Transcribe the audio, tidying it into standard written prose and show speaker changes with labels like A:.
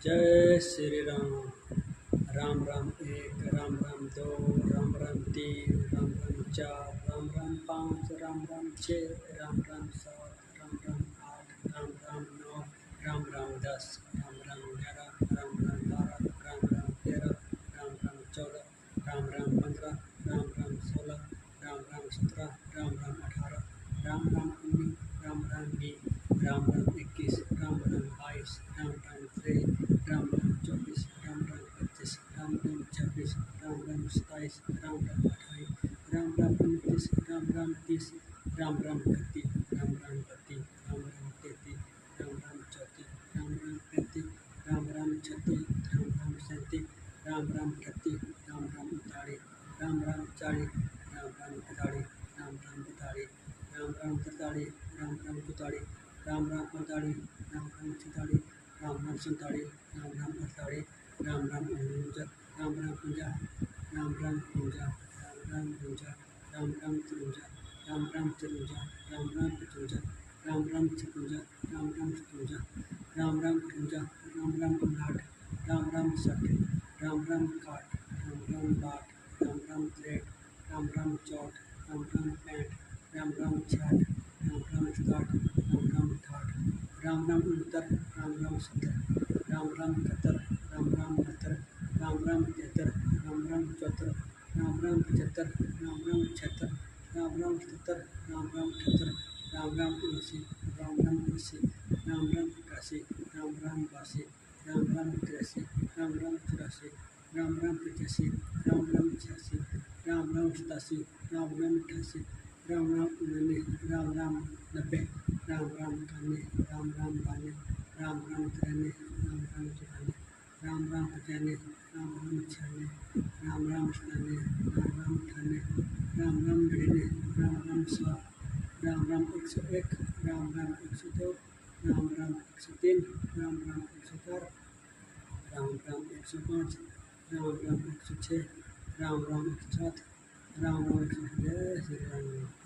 A: जय श्री राम। राम राम एक, राम राम दो, राम राम तीन, राम राम चार, राम राम पाँच, राम राम छः, राम राम सात, राम राम आठ, राम राम नौ, राम राम 10, राम राम 11, राम राम 12, राम राम 13, राम राम 14, राम राम 15, राम राम 16, राम राम 17, राम राम 18, राम राम 19, राम राम 20, राम राम 21, राम राम 22, राम राम 23, राम राम 24, राम राम 25, राम राम 26, राम राम 27, राम राम 28, राम राम 29, राम राम 30, राम राम 31, राम राम 32, राम राम 33, राम राम 34, राम राम 35, राम राम 36, राम राम 37, राम राम 38, राम राम 39, राम राम 40, राम राम 41, राम राम 42, राम राम 43, राम राम 44, राम राम 45, राम राम 46, राम राम 47, राम राम 48, राम राम 49, राम राम 50, राम राम 52, राम राम 52, राम राम 53, राम राम 54, राम राम 55, राम राम 56, राम राम 57, राम राम 58, राम राम 59, राम राम 60, राम राम 61, राम राम 62, राम राम 63, राम राम 64, राम राम 65, राम राम 66, राम राम 67, राम राम 68, राम राम 69, राम राम 70, राम राम 71, राम राम 72, राम राम 73, राम राम 74, राम राम 75, राम राम 76, राम राम 77, राम राम 78, राम राम 79, राम राम 80, राम राम 81, राम राम 82, राम राम 83, राम राम 84, राम राम 85, राम राम 86, राम राम 87, राम राम 88, राम राम 89, राम राम 90, राम राम 91, राम राम 92, राम राम 93, राम राम 94, राम राम 95, राम राम 96, राम राम 97, राम राम 98, राम राम 99, राम राम 100, राम राम 101, राम राम 102, राम राम 103, राम राम 104, राम राम 105, राम राम 106, राम राम 107, राम राम 108। जय श्री राम।